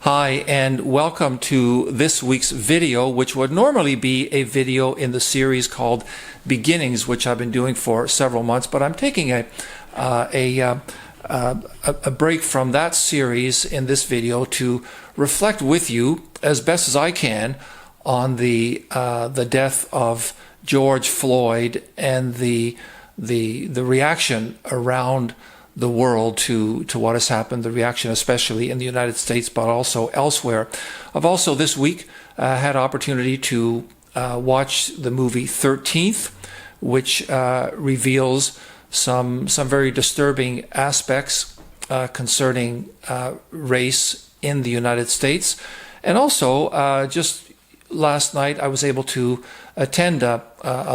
Hi, and welcome to this week's video, which would normally be a video in the series called Beginnings, which I've been doing for several months, but I'm taking a break from that series in this video to reflect with you as best as I can on the death of George Floyd and the reaction around the world to what has happened, the reaction especially in the United States, but also elsewhere. I've also this week had opportunity to watch the movie 13th, which reveals some very disturbing aspects concerning race in the United States. And also, just last night, I was able to attend a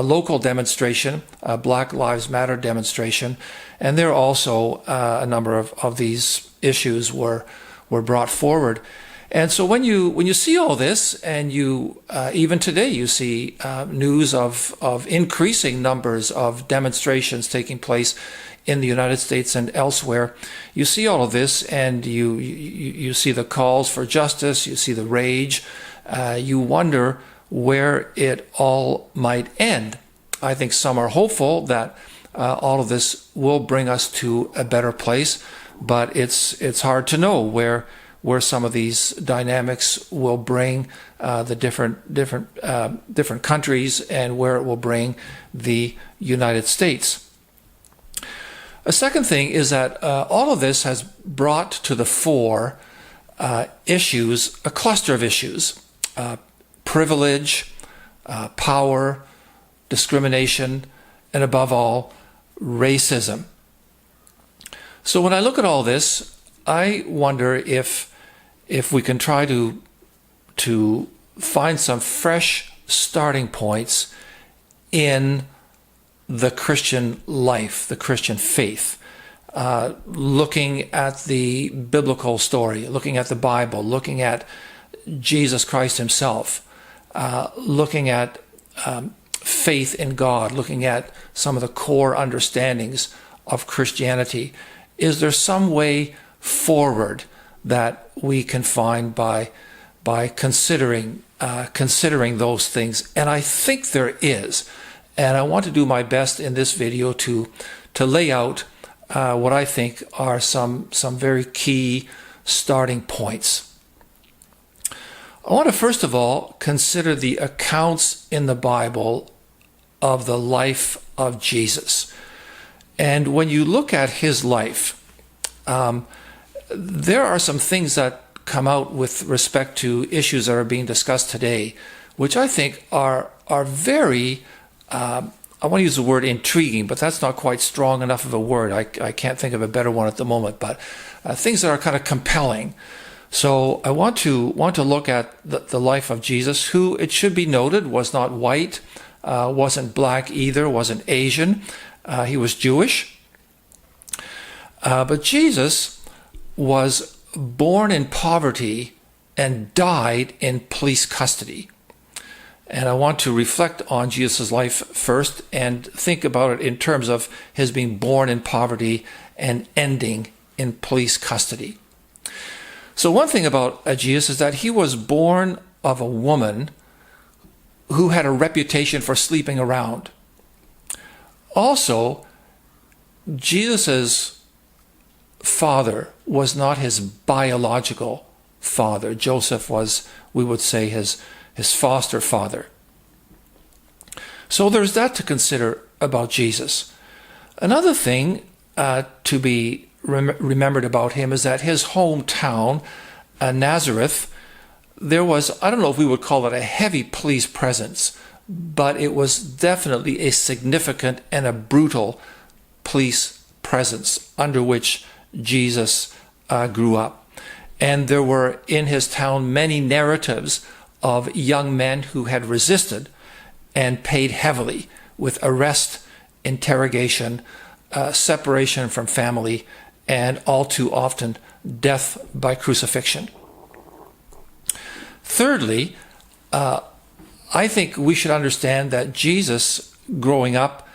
local demonstration, a Black Lives Matter demonstration, and there also a number of these issues were brought forward. And so when you see all this, and you even today you see news of increasing numbers of demonstrations taking place in the United States and elsewhere, you see all of this, and you see the calls for justice, you see the rage, you wonder where it all might end. I think some are hopeful that all of this will bring us to a better place, but it's hard to know where some of these dynamics will bring the different countries, and where it will bring the United States. A second thing is that all of this has brought to the fore issues, a cluster of issues: privilege, power, discrimination, and above all, racism. So when I look at all this, I wonder if we can try to find some fresh starting points in the Christian life, the Christian faith, looking at the biblical story, looking at the Bible, looking at Jesus Christ himself, looking at faith in God, looking at some of the core understandings of Christianity. Is there some way forward that we can find by considering those things? And I think there is. And I want to do my best in this video to lay out what I think are some very key starting points. I want to first of all consider the accounts in the Bible of the life of Jesus. And when you look at his life, there are some things that come out with respect to issues that are being discussed today, which I think are very, I want to use the word intriguing, but that's not quite strong enough of a word. I can't think of a better one at the moment, but things that are kind of compelling. So I want to look at the life of Jesus, who, it should be noted, was not white, wasn't black either, wasn't Asian. He was Jewish. But Jesus was born in poverty and died in police custody. And I want to reflect on Jesus' life first and think about it in terms of his being born in poverty and ending in police custody. So one thing about Jesus is that he was born of a woman who had a reputation for sleeping around. Also, Jesus' father was not his biological father. Joseph was, we would say, his foster father. So there's that to consider about Jesus. Another thing to be remembered about him is that his hometown, Nazareth, there was, I don't know if we would call it a heavy police presence, but it was definitely a significant and a brutal police presence under which Jesus grew up. And there were in his town many narratives of young men who had resisted and paid heavily with arrest, interrogation, separation from family, and all too often death by crucifixion. Thirdly, I think we should understand that Jesus, growing up,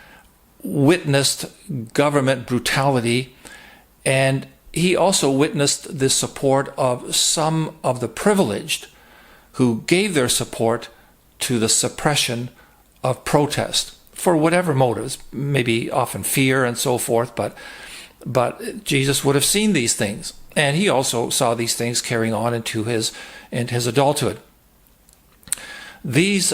witnessed government brutality and he also witnessed the support of some of the privileged who gave their support to the suppression of protest for whatever motives, maybe often fear and so forth, but Jesus would have seen these things, and he also saw these things carrying on into his adulthood. These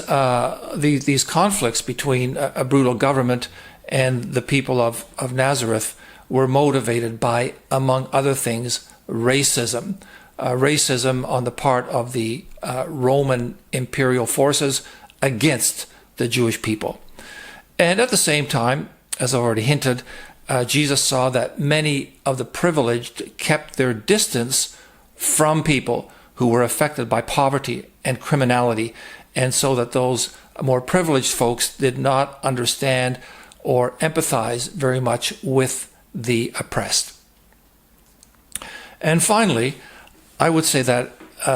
conflicts between a brutal government and the people of Nazareth were motivated by, among other things, racism. Racism on the part of the Roman imperial forces against the Jewish people. And at the same time, as I already hinted, Jesus saw that many of the privileged kept their distance from people who were affected by poverty and criminality, and so that those more privileged folks did not understand or empathize very much with the oppressed. And finally, I would say that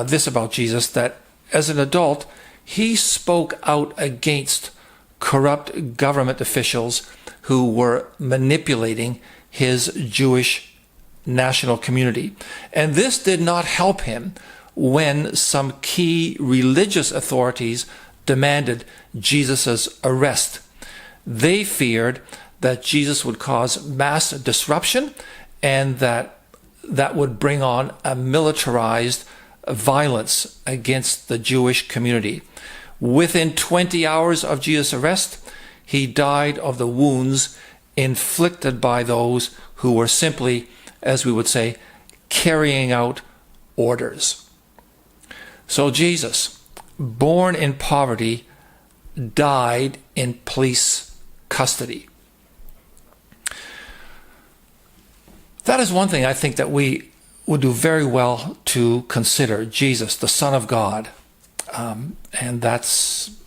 this about Jesus, that as an adult, he spoke out against corrupt government officials who were manipulating his Jewish national community. And this did not help him when some key religious authorities demanded Jesus' arrest. They feared that Jesus would cause mass disruption and that would bring on a militarized violence against the Jewish community. Within 20 hours of Jesus' arrest, he died of the wounds inflicted by those who were simply, as we would say, carrying out orders. So Jesus, born in poverty, died in police custody. That is one thing I think that we would do very well to consider. Jesus, the Son of God. And that's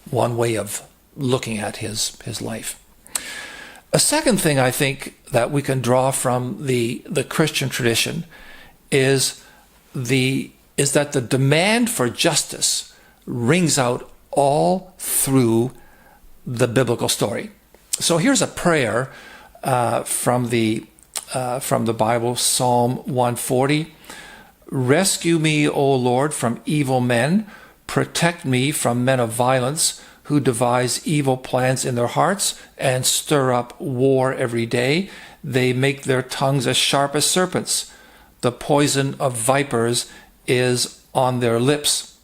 one way of looking at his life. A second thing I think that we can draw from the Christian tradition is that the demand for justice rings out all through the biblical story. So here's a prayer from the Bible, Psalm 140. Rescue me, O Lord, from evil men. Protect me from men of violence who devise evil plans in their hearts and stir up war every day. They make their tongues as sharp as serpents. The poison of vipers is on their lips.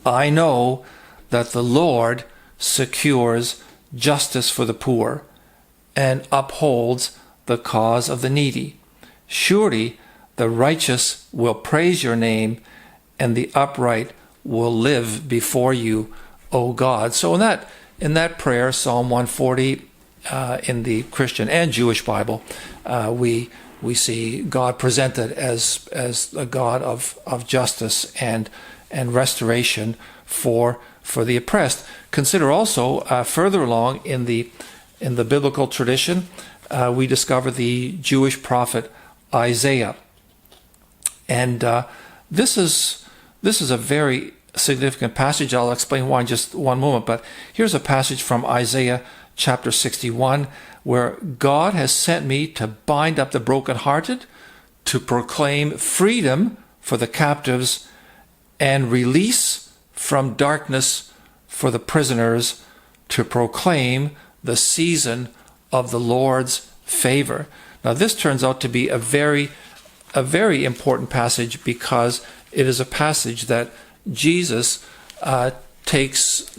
I know that the Lord secures justice for the poor and upholds the cause of the needy. Surely the righteous will praise your name, and the upright will live before you, O God. So in that prayer, Psalm 140, in the Christian and Jewish Bible, we see God presented as a God of justice and restoration for the oppressed. Consider also further along in the biblical tradition, we discover the Jewish prophet Isaiah. And this is a very significant passage. I'll explain why in just one moment. But here's a passage from Isaiah chapter 61, where God has sent me to bind up the brokenhearted, to proclaim freedom for the captives, and release from darkness for the prisoners, to proclaim the season of the Lord's favor. Now this turns out to be a very important passage, because it is a passage that Jesus takes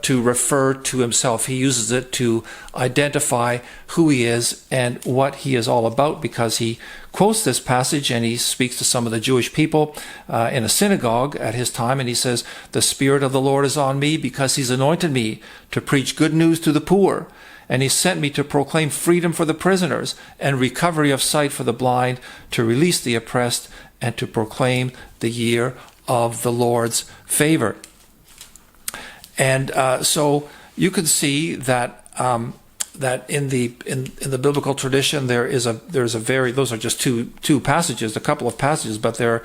to refer to himself. He uses it to identify who he is and what he is all about, because he quotes this passage and he speaks to some of the Jewish people in a synagogue at his time, and he says, "The Spirit of the Lord is on me, because he's anointed me to preach good news to the poor. And he sent me to proclaim freedom for the prisoners and recovery of sight for the blind, to release the oppressed, and to proclaim the year of the Lord's favor." And so you can see that in the biblical tradition there's a very, those are just two passages, a couple of passages, but there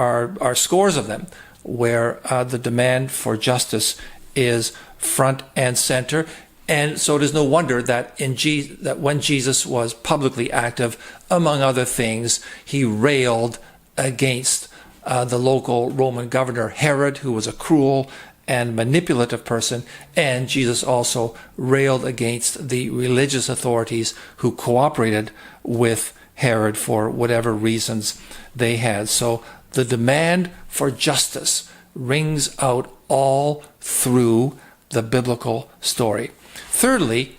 are scores of them where the demand for justice is front and center. And so it is no wonder that that when Jesus was publicly active, among other things, he railed against the local Roman governor Herod, who was a cruel and manipulative person, and Jesus also railed against the religious authorities who cooperated with Herod for whatever reasons they had. So the demand for justice rings out all through the biblical story. Thirdly,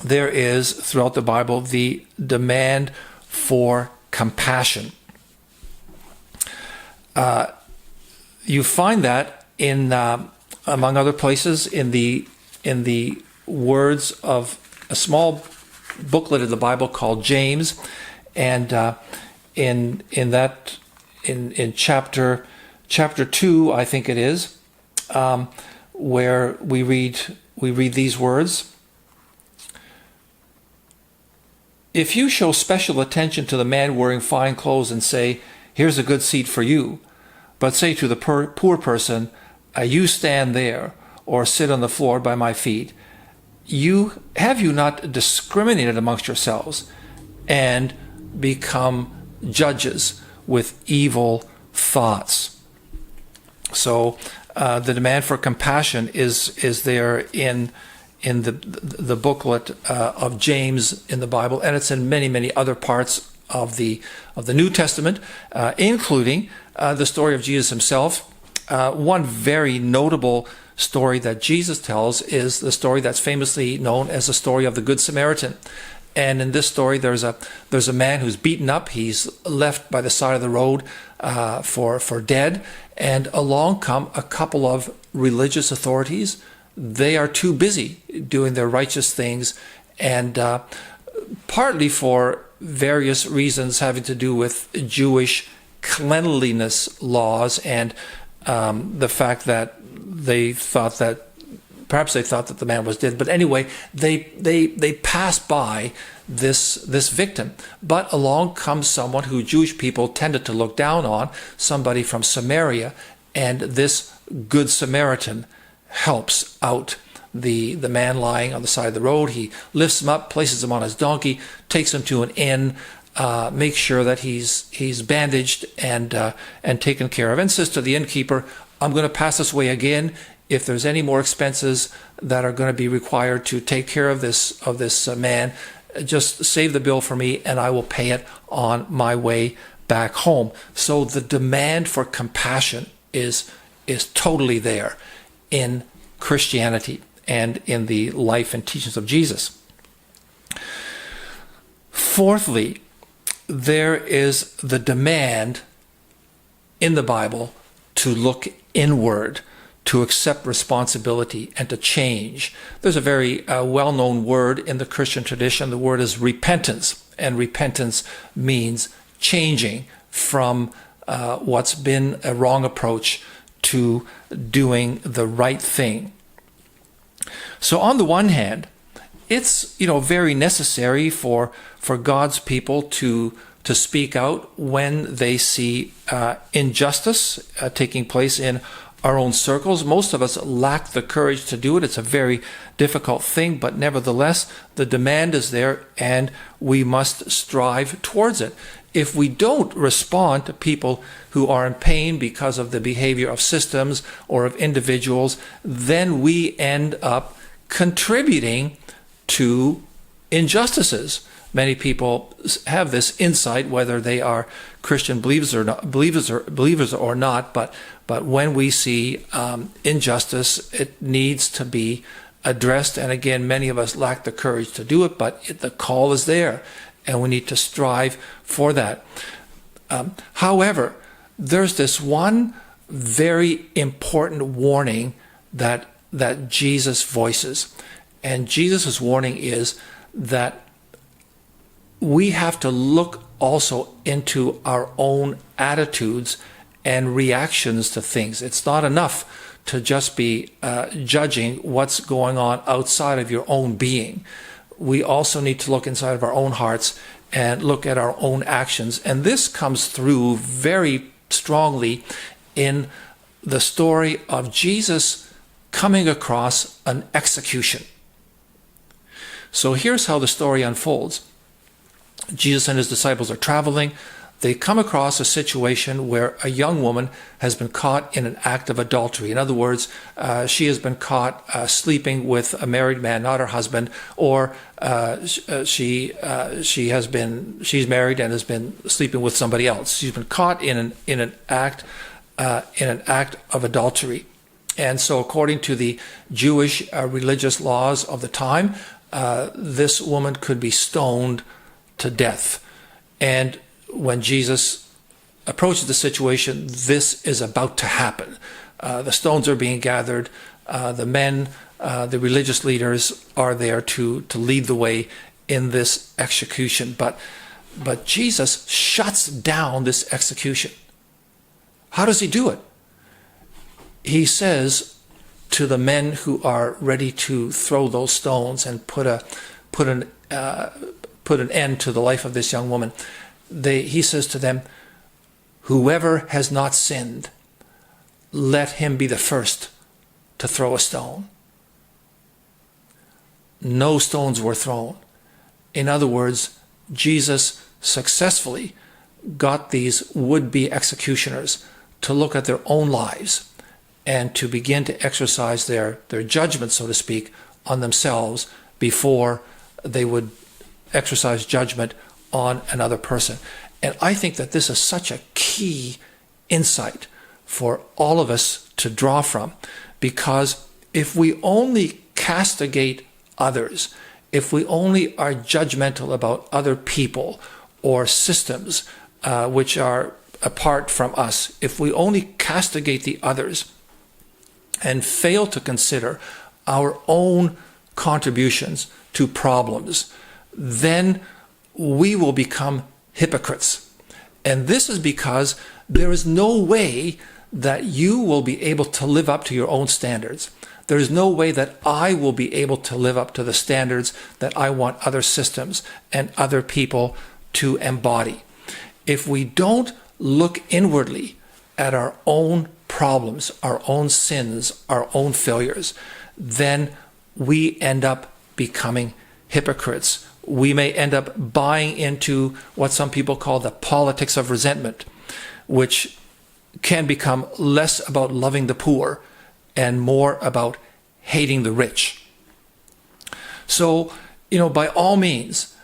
there is, throughout the Bible, the demand for compassion. You find that in, among other places, in the words of a small booklet of the Bible called James, and in chapter 2, I think it is, where we read these words. If you show special attention to the man wearing fine clothes and say, "Here's a good seat for you," but say to the poor person, "You stand there," or "Sit on the floor by my feet," have you not discriminated amongst yourselves and become judges with evil thoughts? So the demand for compassion is there in the booklet of James in the Bible, and it's in many other parts of the New Testament, including the story of Jesus himself. One very notable story that Jesus tells is the story that's famously known as the story of the Good Samaritan. And in this story, there's a man who's beaten up. He's left by the side of the road for dead. And along come a couple of religious authorities. They are too busy doing their righteous things, and partly for various reasons having to do with Jewish cleanliness laws and the fact that perhaps they thought that the man was dead. But anyway, they pass by this victim. But along comes someone who Jewish people tended to look down on, somebody from Samaria, and this Good Samaritan helps out the man lying on the side of the road. He lifts him up, places him on his donkey, takes him to an inn, makes sure that he's bandaged and taken care of, and says to the innkeeper, "I'm going to pass this way again. If there's any more expenses that are going to be required to take care of this man, just save the bill for me, and I will pay it on my way back home." So the demand for compassion is totally there in Christianity and in the life and teachings of Jesus. Fourthly, there is the demand in the Bible to look inward, to accept responsibility, and to change. There's a very well-known word in the Christian tradition. The word is repentance, and repentance means changing from what's been a wrong approach to doing the right thing. So on the one hand, it's very necessary for God's people to speak out when they see injustice taking place in our own circles. Most of us lack the courage to do it. It's a very difficult thing, but nevertheless, the demand is there, and we must strive towards it. If we don't respond to people who are in pain because of the behavior of systems or of individuals, then we end up contributing to injustices. Many people have this insight, whether they are Christian believers or not. But when we see injustice, it needs to be addressed. And again, many of us lack the courage to do it, but the call is there, and we need to strive for that. However, there's this one very important warning that Jesus voices, and Jesus' warning is that we have to look also into our own attitudes and reactions to things. It's not enough to just be judging what's going on outside of your own being. We also need to look inside of our own hearts and look at our own actions. And this comes through very strongly in the story of Jesus coming across an execution. So here's how the story unfolds. Jesus and his disciples are traveling. They come across a situation where a young woman has been caught in an act of adultery. In other words, she has been caught sleeping with a married man, not her husband, or she's married and has been sleeping with somebody else. She's been caught in an act of adultery. And so, according to the Jewish religious laws of the time, this woman could be stoned to death. And when Jesus approaches the situation, this is about to happen. The stones are being gathered. The men, the religious leaders, are there to lead the way in this execution. But Jesus shuts down this execution. How does he do it? He says to the men who are ready to throw those stones and put an end to the life of this young woman, he says to them, "Whoever has not sinned, let him be the first to throw a stone." No stones were thrown. In other words, Jesus successfully got these would-be executioners to look at their own lives and to begin to exercise their judgment, so to speak, on themselves before they would exercise judgment on another person. And I think that this is such a key insight for all of us to draw from, because if we only castigate others, if we only are judgmental about other people or systems which are apart from us, if we only castigate the others and fail to consider our own contributions to problems, then we will become hypocrites. And this is because there is no way that you will be able to live up to your own standards. There is no way that I will be able to live up to the standards that I want other systems and other people to embody. If we don't look inwardly at our own problems, our own sins, our own failures, then we end up becoming hypocrites. We may end up buying into what some people call the politics of resentment, which can become less about loving the poor and more about hating the rich. So, by all means,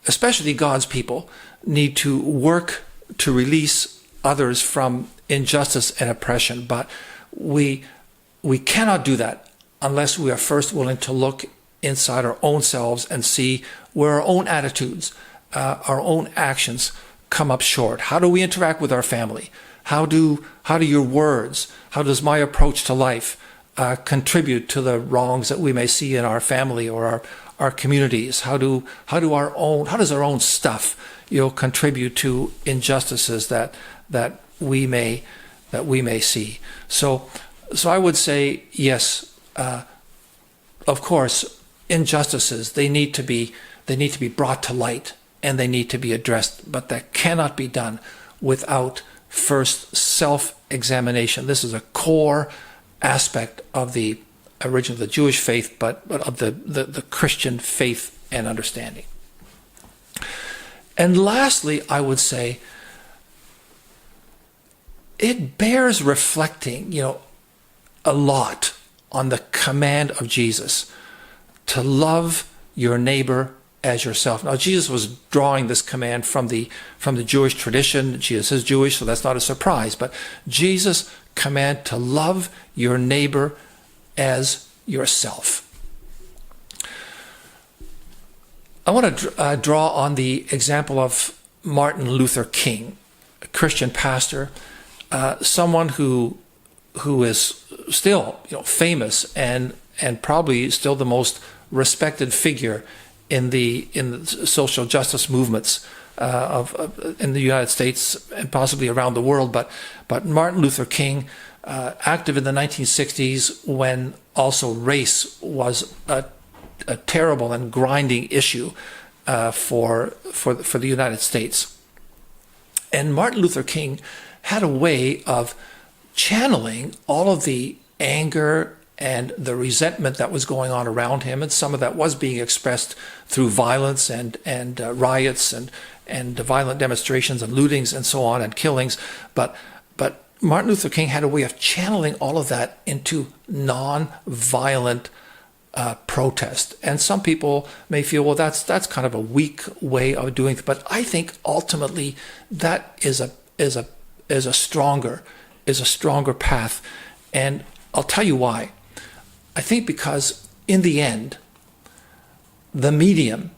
especially God's people, need to work to release others from injustice and oppression. But we cannot do that unless we are first willing to look inside our own selves and see where our own attitudes, our own actions come up short. How do we interact with our family? How do your words, how does my approach to life contribute to the wrongs that we may see in our family or our communities? How does our own stuff contribute to injustices that we may see? So I would say yes, of course, injustices, they need to be brought to light and they need to be addressed, but that cannot be done without first self-examination. This is a core aspect of the Jewish faith, but of the Christian faith and understanding. And lastly, I would say it bears reflecting, a lot on the command of Jesus to love your neighbor as yourself. Now, Jesus was drawing this command from the Jewish tradition. Jesus is Jewish, so that's not a surprise. But Jesus' command to love your neighbor as yourself. I want to draw on the example of Martin Luther King, a Christian pastor, someone who is still famous and probably still the most respected figure in the social justice movements in the United States and possibly around the world. But Martin Luther King, active in the 1960s when also race was a terrible and grinding issue for the United States. And Martin Luther King had a way of channeling all of the anger and the resentment that was going on around him, and some of that was being expressed through violence and riots and violent demonstrations and lootings and so on and killings. But Martin Luther King had a way of channeling all of that into non-violent protest. And some people may feel, well, that's kind of a weak way of doing it. But I think ultimately that is a stronger path. And I'll tell you why. I think because in the end, the medium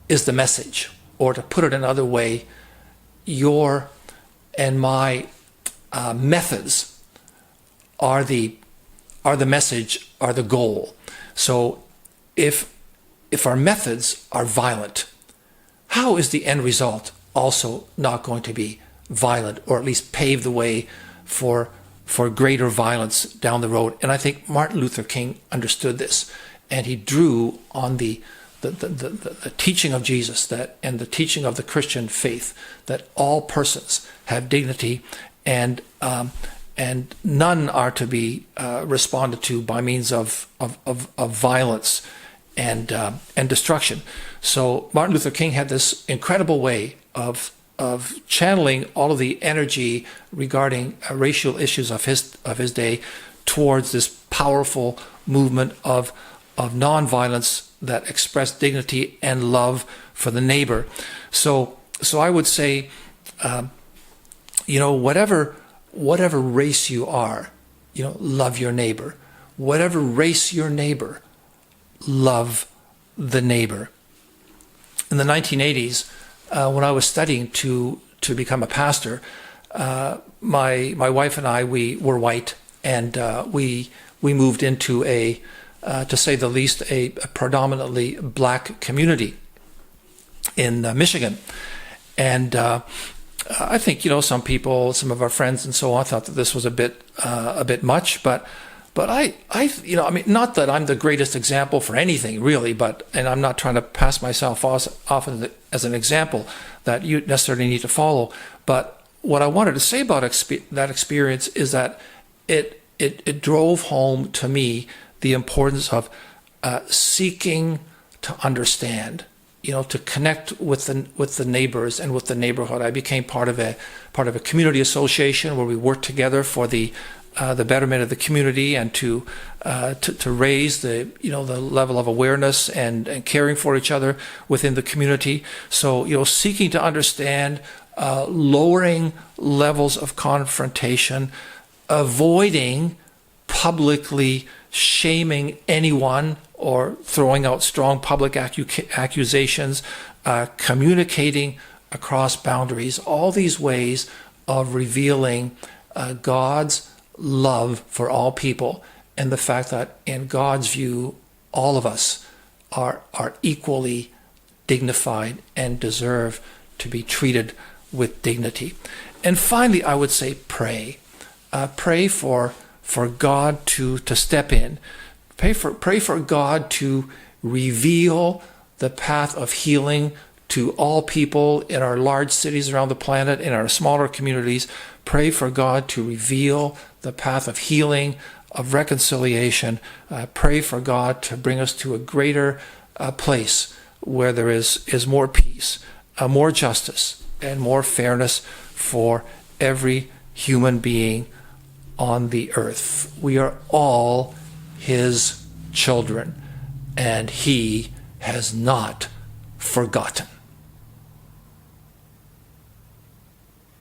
is the message, or to put it another way, your and my methods are the message, are the goal. So if our methods are violent, how is the end result also not going to be violent, or at least pave the way for greater violence down the road? And I think Martin Luther King understood this, and he drew on the teaching of Jesus and the teaching of the Christian faith, that all persons have dignity, and none are to be responded to by means of violence and destruction. So Martin Luther King had this incredible way of channeling all of the energy regarding racial issues of his day towards this powerful movement of nonviolence that expressed dignity and love for the neighbor. So I would say, whatever race you are, love your neighbor. Whatever race your neighbor, love the neighbor. In the 1980s, when I was studying to become a pastor, my wife and I, we were white, and we moved into to say the least, a predominantly black community in Michigan. And I think, some people, some of our friends and so on, thought that this was a bit much, but I not that I'm the greatest example for anything really, and I'm not trying to pass myself off as an example that you necessarily need to follow. But what I wanted to say about that experience is that it drove home to me the importance of seeking to understand, to connect with the neighbors and with the neighborhood. I became part of a community association where we worked together for the betterment of the community, and to raise the level of awareness and caring for each other within the community. So seeking to understand, lowering levels of confrontation, avoiding publicly shaming anyone or throwing out strong public accusations, communicating across boundaries, all these ways of revealing God's love for all people, and the fact that in God's view, all of us are equally dignified and deserve to be treated with dignity. And finally, I would say pray. Pray for God to step in. Pray for God to reveal the path of healing to all people in our large cities around the planet, in our smaller communities. Pray for God to reveal the path of healing, of reconciliation. Pray for God to bring us to a greater place where there is more peace, more justice, and more fairness for every human being on the earth. We are all His children, and He has not forgotten.